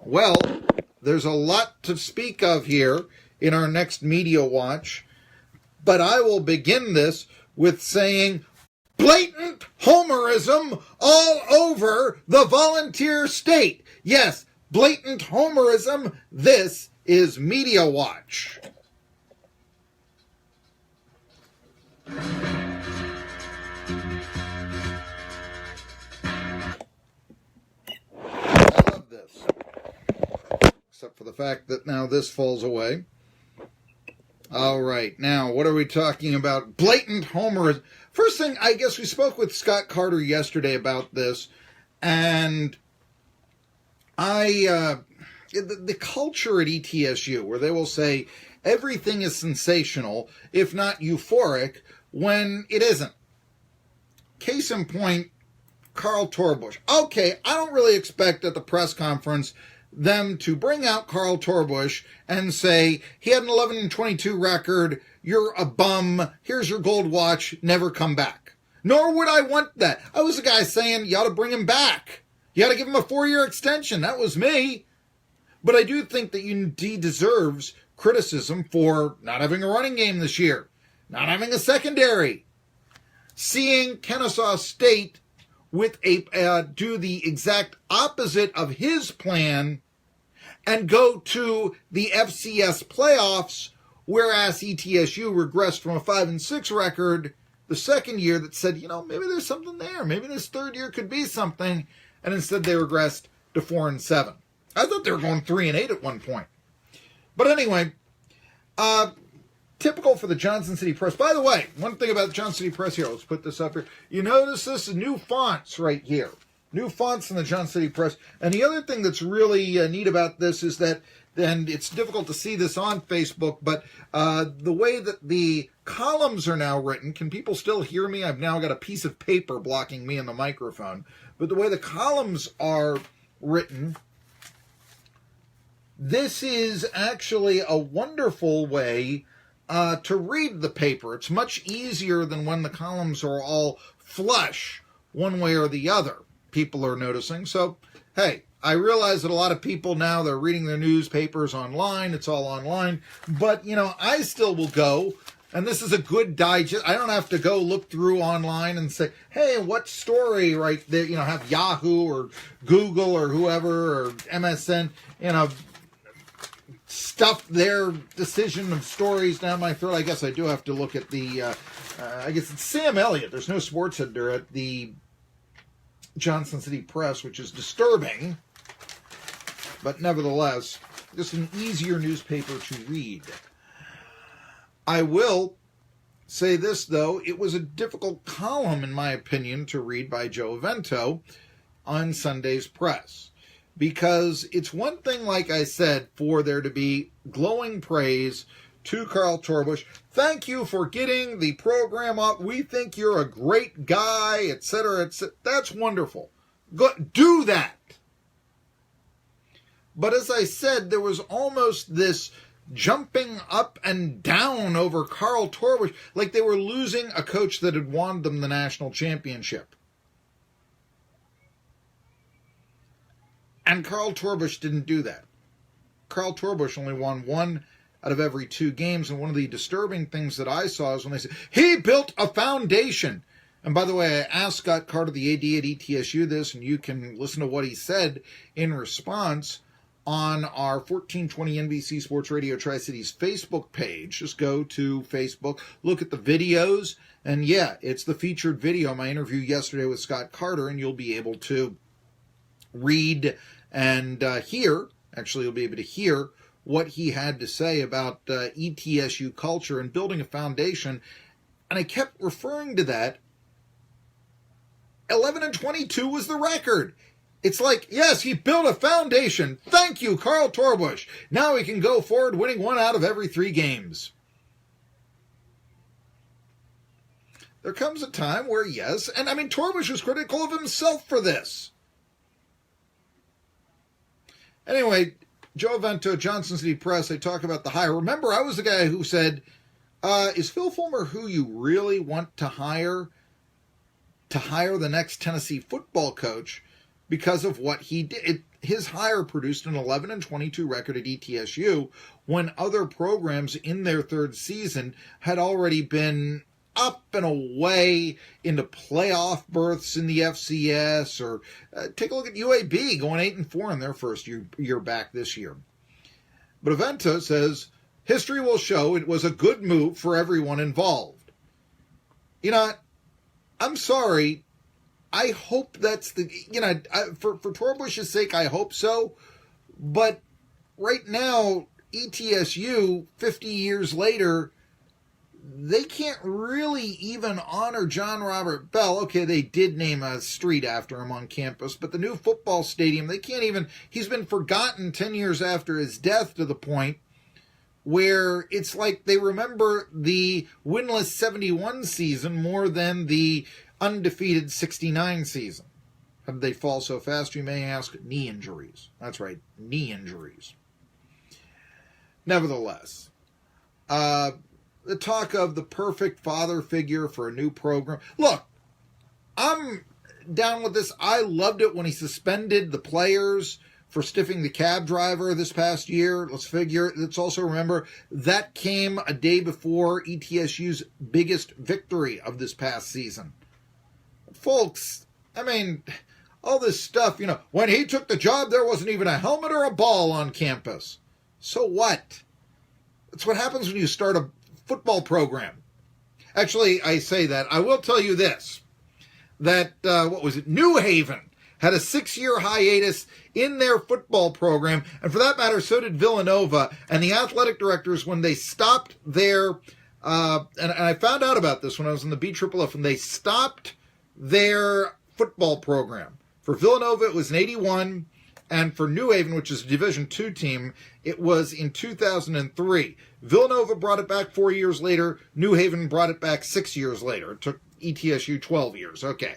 Well, there's a lot to speak of here in our next Media Watch, but I will begin this with saying blatant homerism all over the volunteer state. Yes, blatant homerism. This is Media Watch. Except for the fact that now this falls away. All right, now what are we talking about? Blatant homerism. First thing, I guess we spoke with Scott Carter yesterday about this, and the culture at ETSU, where they will say everything is sensational, if not euphoric, when it isn't. Case in point, Carl Torbush. Okay, I don't really expect at the press conference them to bring out Carl Torbush and say, he had an 11-22 record, you're a bum, here's your gold watch, never come back. Nor would I want that. I was the guy saying, you ought to bring him back. You ought to give him a 4-year extension. That was me. But I do think that he deserves criticism for not having a running game this year, not having a secondary, seeing Kennesaw State with do the exact opposite of his plan and go to the FCS playoffs, whereas ETSU regressed from a 5-6 record the second year that said, maybe there's something there. Maybe this third year could be something. And instead they regressed to 4-7. I thought they were going 3-8 at one point. But anyway, typical for the Johnson City Press. By the way, one thing about the Johnson City Press here, let's put this up here. You notice this is new fonts right here. New fonts in the Johnson City Press. And the other thing that's really neat about this is that, and it's difficult to see this on Facebook, but the way that the columns are now written, can people still hear me? I've now got a piece of paper blocking me and the microphone. But the way the columns are written, this is actually a wonderful way to read the paper. It's much easier than when the columns are all flush one way or the other, people are noticing. So, hey, I realize that a lot of people now, they're reading their newspapers online. It's all online. But, I still will go, and this is a good digest. I don't have to go look through online and say, hey, what story right there, have Yahoo or Google or whoever or MSN, stuff their decision of stories down my throat. I guess I do have to look at the, I guess it's Sam Elliott. There's no sports editor at the Johnson City Press, which is disturbing. But nevertheless, just an easier newspaper to read. I will say this, though. It was a difficult column, in my opinion, to read by Joe Vento on Sunday's Press. Because it's one thing, like I said, for there to be glowing praise to Carl Torbush. Thank you for getting the program up. We think you're a great guy, etc., etc. That's wonderful. Go, do that. But as I said, there was almost this jumping up and down over Carl Torbush, like they were losing a coach that had won them the national championship. And Carl Torbush didn't do that. Carl Torbush only won 1 out of every 2 games, and one of the disturbing things that I saw is when they said, he built a foundation. And by the way, I asked Scott Carter, the AD at ETSU, this, and you can listen to what he said in response on our 1420 NBC Sports Radio Tri-Cities Facebook page. Just go to Facebook, look at the videos, and yeah, it's the featured video, my interview yesterday with Scott Carter, and you'll be able to read and hear, actually you'll be able to hear what he had to say about ETSU culture and building a foundation. And I kept referring to that. 11-22 was the record. It's like, yes, he built a foundation. Thank you, Carl Torbush. Now he can go forward winning 1 out of every 3 games. There comes a time where, yes, and I mean, Torbush was critical of himself for this. Anyway, Joe Vento, Johnson City Press, they talk about the hire. Remember, I was the guy who said, is Phil Fulmer who you really want to hire the next Tennessee football coach because of what he did? his hire produced an 11-22 record at ETSU when other programs in their third season had already been up and away into playoff berths in the FCS, or take a look at UAB going 8-4 in their first year back this year. But Avento says, history will show it was a good move for everyone involved. You know, I'm sorry. I hope that's the, for Torbush's sake, I hope so. But right now, ETSU, 50 years later, they can't really even honor John Robert Bell. Okay, they did name a street after him on campus, but the new football stadium, they can't even, he's been forgotten 10 years after his death, to the point where it's like they remember the winless 71 season more than the undefeated 69 season. How did they fall so fast, you may ask? Knee injuries. That's right, knee injuries. Nevertheless, the talk of the perfect father figure for a new program. Look, I'm down with this. I loved it when he suspended the players for stiffing the cab driver this past year. Let's also remember that came a day before ETSU's biggest victory of this past season. Folks, I mean, all this stuff, when he took the job, there wasn't even a helmet or a ball on campus. So what? That's what happens when you start a football program. Actually, I say that. I will tell you this, that, New Haven had a 6-year hiatus in their football program, and for that matter, so did Villanova, and the athletic directors, when they stopped their, and I found out about this when I was in the BFFF, and they stopped their football program. For Villanova, it was in 81, and for New Haven, which is a Division II team, it was in 2003. Villanova brought it back 4 years later. New Haven brought it back 6 years later. It took ETSU 12 years. Okay.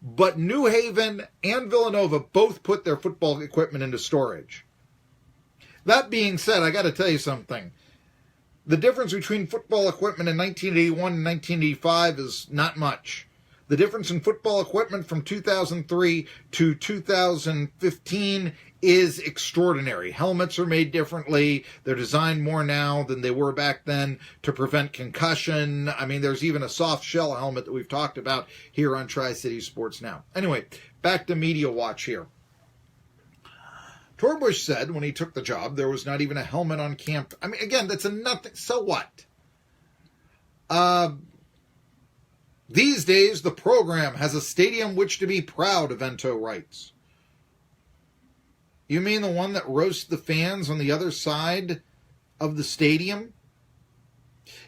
But New Haven and Villanova both put their football equipment into storage. That being said, I got to tell you something. The difference between football equipment in 1981 and 1985 is not much. The difference in football equipment from 2003 to 2015 is extraordinary. Helmets are made differently. They're designed more now than they were back then to prevent concussion. I mean, there's even a soft shell helmet that we've talked about here on Tri-City Sports Now. Anyway, back to Media Watch here. Torbush said when he took the job, there was not even a helmet on camp. I mean, again, that's a nothing. So what? These days, the program has a stadium which to be proud, Avento writes. You mean the one that roasts the fans on the other side of the stadium?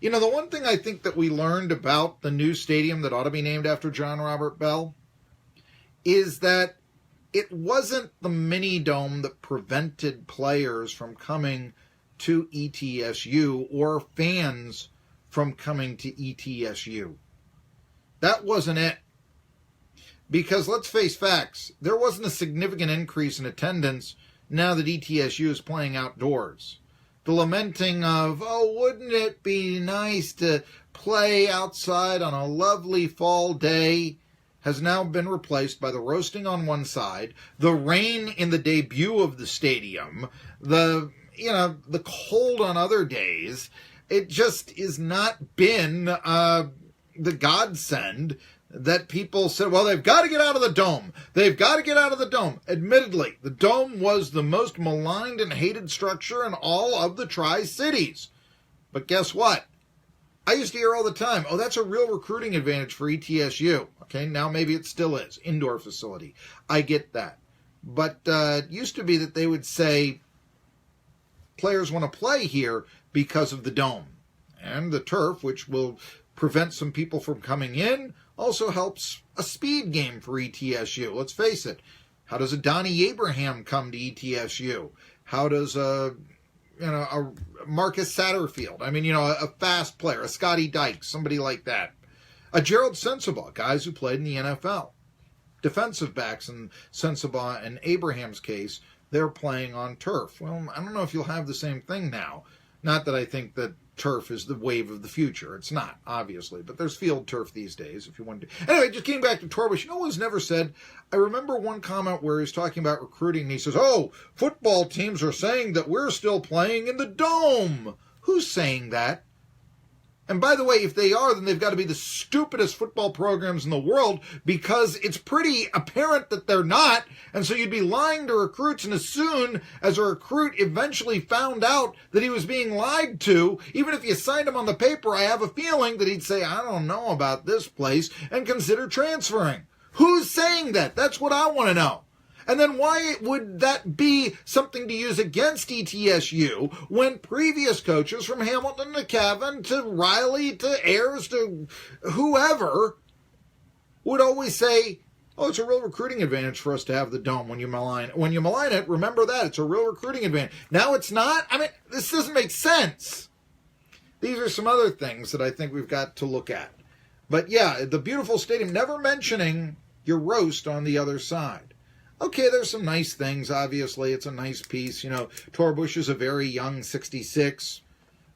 The one thing I think that we learned about the new stadium that ought to be named after John Robert Bell is that it wasn't the mini dome that prevented players from coming to ETSU or fans from coming to ETSU. That wasn't it. Because let's face facts, there wasn't a significant increase in attendance now that ETSU is playing outdoors. The lamenting of, wouldn't it be nice to play outside on a lovely fall day, has now been replaced by the roasting on one side, the rain in the debut of the stadium, the cold on other days. It just is not been the godsend that people said, well, they've got to get out of the dome. They've got to get out of the dome. Admittedly, the dome was the most maligned and hated structure in all of the Tri-Cities. But guess what? I used to hear all the time, that's a real recruiting advantage for ETSU. Okay, now maybe it still is. Indoor facility. I get that. But it used to be that they would say players want to play here because of the dome. And the turf, which will prevent some people from coming in, also helps a speed game for ETSU. Let's face it. How does a Donnie Abraham come to ETSU? How does a Marcus Satterfield? I mean, a fast player, a Scotty Dykes, somebody like that. A Gerald Sensabaugh, guys who played in the NFL. Defensive backs in Sensabaugh and Abraham's case, they're playing on turf. Well, I don't know if you'll have the same thing now. Not that I think that turf is the wave of the future. It's not, obviously, but there's field turf these days if you want to. Anyway, just getting back to Torbush, no one's never said, I remember one comment where he's talking about recruiting, and he says, oh, football teams are saying that we're still playing in the dome. Who's saying that? And by the way, if they are, then they've got to be the stupidest football programs in the world, because it's pretty apparent that they're not. And so you'd be lying to recruits, and as soon as a recruit eventually found out that he was being lied to, even if you signed him on the paper, I have a feeling that he'd say, I don't know about this place, and consider transferring. Who's saying that? That's what I want to know. And then why would that be something to use against ETSU when previous coaches from Hamilton to Cavan to Riley to Ayers to whoever would always say, oh, it's a real recruiting advantage for us to have the dome when you malign it. When you malign it, remember that. It's a real recruiting advantage. Now it's not? I mean, this doesn't make sense. These are some other things that I think we've got to look at. But yeah, the beautiful stadium, never mentioning your roast on the other side. Okay, there's some nice things, obviously. It's a nice piece. You know, Torbush is a very young 66.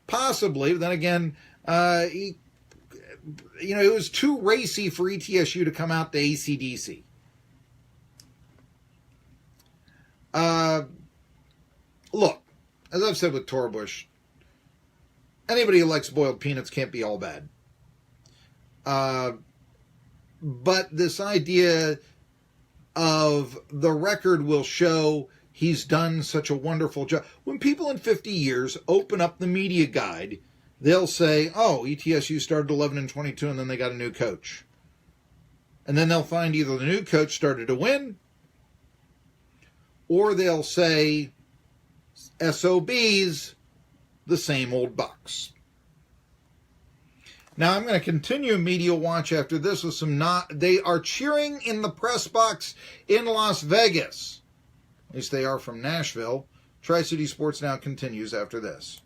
Possibly. But then again, it was too racy for ETSU to come out to AC/DC. Look, as I've said with Torbush, anybody who likes boiled peanuts can't be all bad. But this idea of the record will show he's done such a wonderful job. When people in 50 years open up the media guide, they'll say, oh, ETSU started 11-22 and then they got a new coach. And then they'll find either the new coach started to win, or they'll say, SOBs, the same old Bucks. Now, I'm going to continue Media Watch after this with some they are cheering in the press box in Las Vegas. At least they are from Nashville. Tri-City Sports Now continues after this.